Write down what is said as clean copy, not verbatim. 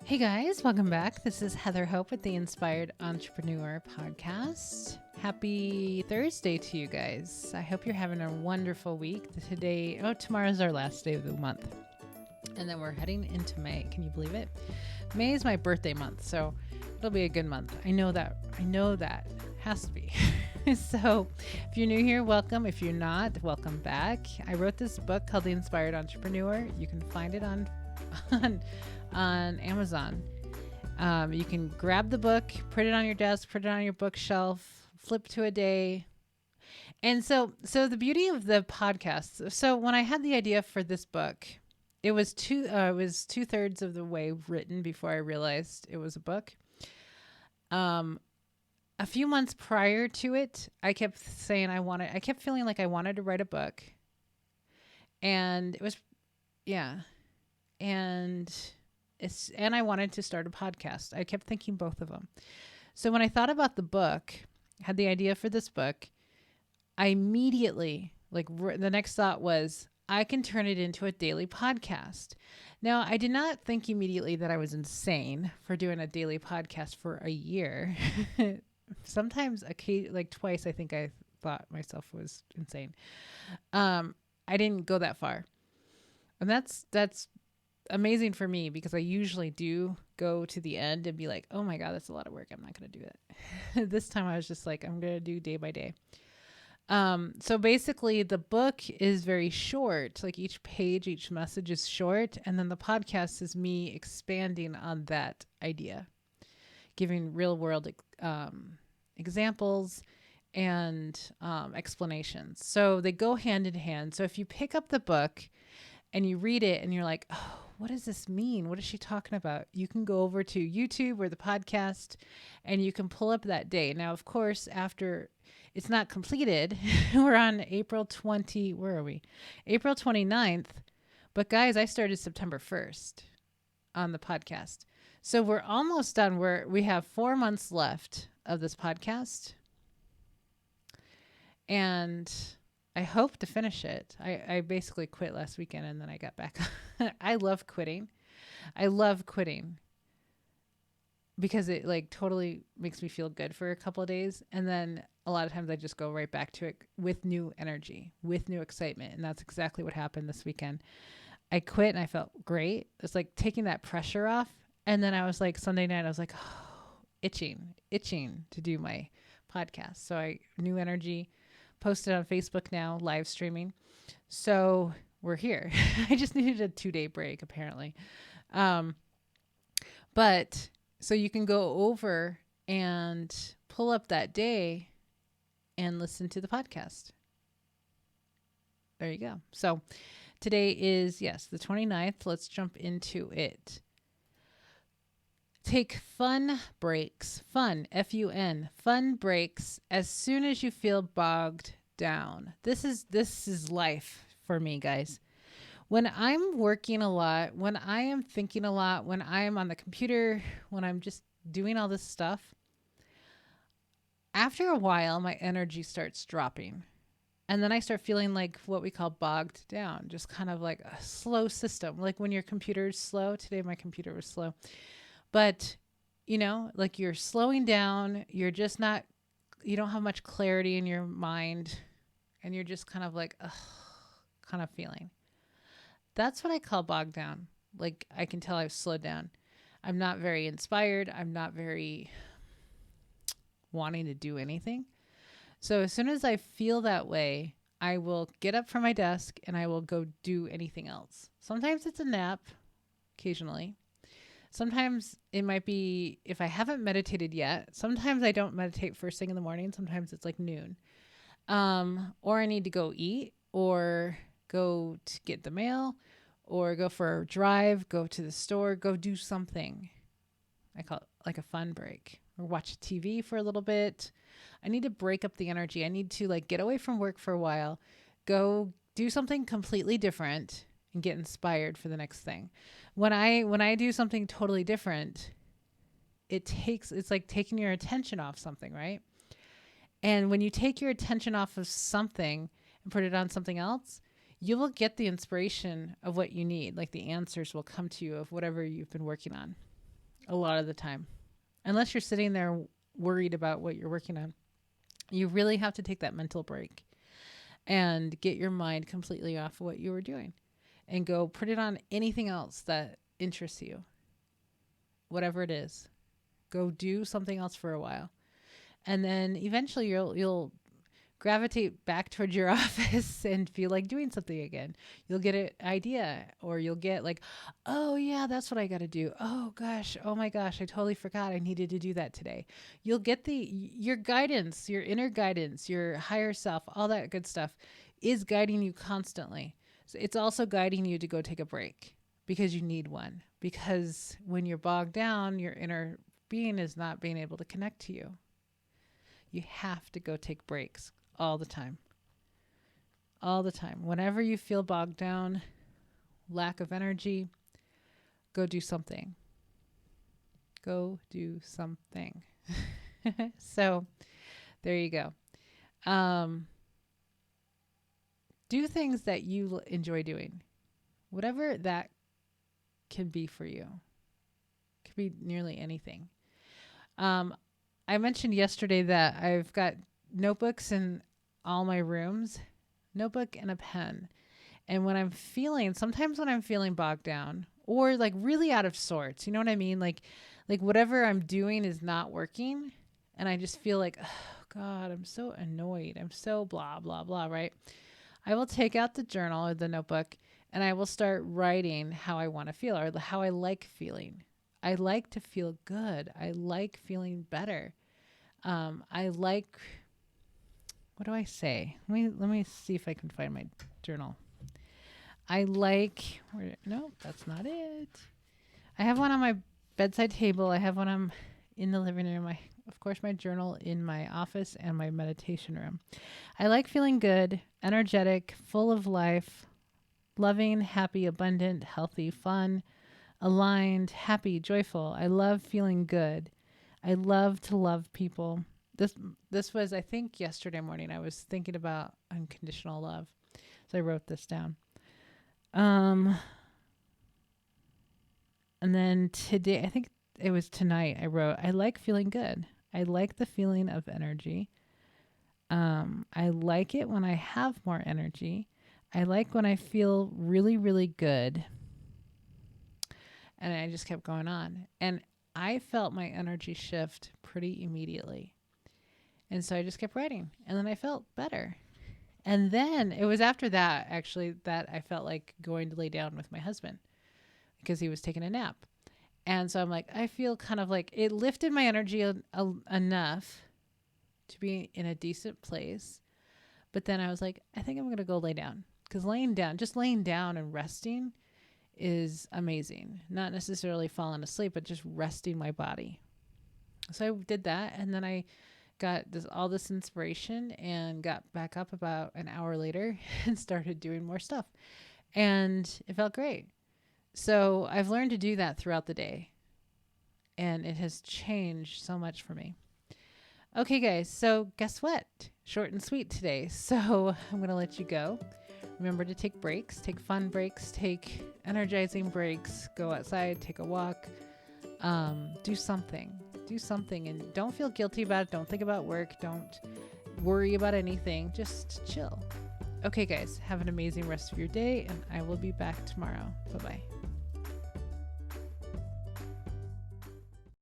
Hey guys, welcome back. This is Heather Hope with the Inspired Entrepreneur Podcast. Happy Thursday to you guys. I hope you're having a wonderful week. Tomorrow's our last day of the month. And then we're heading into May. Can you believe it? May is my birthday month, so it'll be a good month. I know that. Has to be. So if you're new here, welcome. If you're not, welcome back. I wrote this book called The Inspired Entrepreneur. You can find it on Amazon. You can grab the book, put it on your desk, put it on your bookshelf, flip to a day. And so the beauty of the podcast. So when I had the idea for this book, it was 2/3 of the way written before I realized it was a book. A few months prior to it, I kept saying I kept feeling like I wanted to write a book. And it was, yeah. And I wanted to start a podcast. I kept thinking both of them. So when I thought about the book, had the idea for this book, I immediately, the next thought was, I can turn it into a daily podcast. Now, I did not think immediately that I was insane for doing a daily podcast for a year. Sometimes, twice, I think I thought myself was insane. I didn't go that far. And that's amazing for me, because I usually do go to the end and be like, oh my God, that's a lot of work. I'm not going to do that. This time I was just like, I'm going to do day by day. So basically the book is very short, like each page, each message is short. And then the podcast is me expanding on that idea, giving real world examples and explanations. So they go hand in hand. So if you pick up the book and you read it and you're like, oh, what does this mean? What is she talking about? You can go over to YouTube or the podcast and you can pull up that day. Now, of course, after it's not completed, we're on April 29th. But guys, I started September 1st on the podcast. So we're almost done. We have 4 months left of this podcast. And I hope to finish it. I basically quit last weekend and then I got back. I love quitting. Because it totally makes me feel good for a couple of days. And then a lot of times I just go right back to it with new energy, with new excitement. And that's exactly what happened this weekend. I quit and I felt great. It's like taking that pressure off. And then I was like, Sunday night, I was like, oh, itching to do my podcast. So new energy. Posted on Facebook now, live streaming. So we're here. I just needed a 2-day break, apparently. But so you can go over and pull up that day and listen to the podcast. There you go. So today is, the 29th. Let's jump into it. Take fun breaks, F-U-N, fun breaks as soon as you feel bogged down. This is life for me, guys. When I'm working a lot, when I am thinking a lot, when I am on the computer, when I'm just doing all this stuff, after a while, my energy starts dropping. And then I start feeling like what we call bogged down, just kind of like a slow system. Like when your computer is slow. Today, my computer was slow. But, you're slowing down, you don't have much clarity in your mind, and you're just kind of like, kind of feeling. That's what I call bogged down. Like, I can tell I've slowed down. I'm not very inspired. I'm not very wanting to do anything. So as soon as I feel that way, I will get up from my desk and I will go do anything else. Sometimes it's a nap, occasionally. Sometimes it might be, if I haven't meditated yet, sometimes I don't meditate first thing in the morning. Sometimes it's like noon. Or I need to go eat or go to get the mail or go for a drive, go to the store, go do something. I call it like a fun break, or watch TV for a little bit. I need to break up the energy. I need to get away from work for a while, go do something completely different and get inspired for the next thing. When I do something totally different, it's like taking your attention off something, right? And when you take your attention off of something and put it on something else, you will get the inspiration of what you need. Like the answers will come to you of whatever you've been working on. a lot of the time. Unless you're sitting there worried about what you're working on, you really have to take that mental break and get your mind completely off what you were doing and go put it on anything else that interests you, whatever it is. Go do something else for a while. And then eventually you'll gravitate back towards your office and feel like doing something again. You'll get an idea, or you'll get like, oh yeah, that's what I got to do. Oh gosh, oh my gosh, I totally forgot I needed to do that today. You'll get your guidance, your inner guidance, your higher self, all that good stuff is guiding you constantly. So it's also guiding you to go take a break because you need one. Because when you're bogged down, your inner being is not being able to connect to you. You have to go take breaks all the time. All the time. Whenever you feel bogged down, lack of energy, go do something. Go do something. So there you go. Do things that you enjoy doing. Whatever that can be for you. Could be nearly anything. I mentioned yesterday that I've got notebooks in all my rooms, notebook and a pen. And sometimes when I'm feeling bogged down or like really out of sorts, you know what I mean? Like whatever I'm doing is not working. And I just feel like, oh God, I'm so annoyed. I'm so blah, blah, blah, right? I will take out the journal or the notebook and I will start writing how I want to feel or how I like feeling. I like to feel good. I like feeling better. I like, what do I say? Let me see if I can find my journal. No, that's not it. I have one on my bedside table. I have one in the living room. Of course, my journal in my office and my meditation room. I like feeling good, energetic, full of life, loving, happy, abundant, healthy, fun, aligned, happy, joyful. I love feeling good. I love to love people. This was, I think, yesterday morning. I was thinking about unconditional love. So I wrote this down. And then today, I think it was tonight, I wrote, I like feeling good. I like the feeling of energy. I like it when I have more energy. I like when I feel really, really good. And I just kept going on. And I felt my energy shift pretty immediately. And so I just kept writing. And then I felt better. And then it was after that, actually, that I felt like going to lay down with my husband because he was taking a nap. And so I'm like, I feel kind of like it lifted my energy enough to be in a decent place. But then I was like, I think I'm going to go lay down. Because laying down and resting is amazing. Not necessarily falling asleep, but just resting my body. So I did that, and then I got all this inspiration and got back up about an hour later and started doing more stuff. And it felt great. So I've learned to do that throughout the day, and it has changed so much for me. Okay, guys, so guess what? Short and sweet today. So I'm going to let you go. Remember to take breaks, take fun breaks, take energizing breaks, go outside, take a walk, do something, and don't feel guilty about it. Don't think about work. Don't worry about anything. Just chill. Okay, guys, have an amazing rest of your day, and I will be back tomorrow. Bye-bye.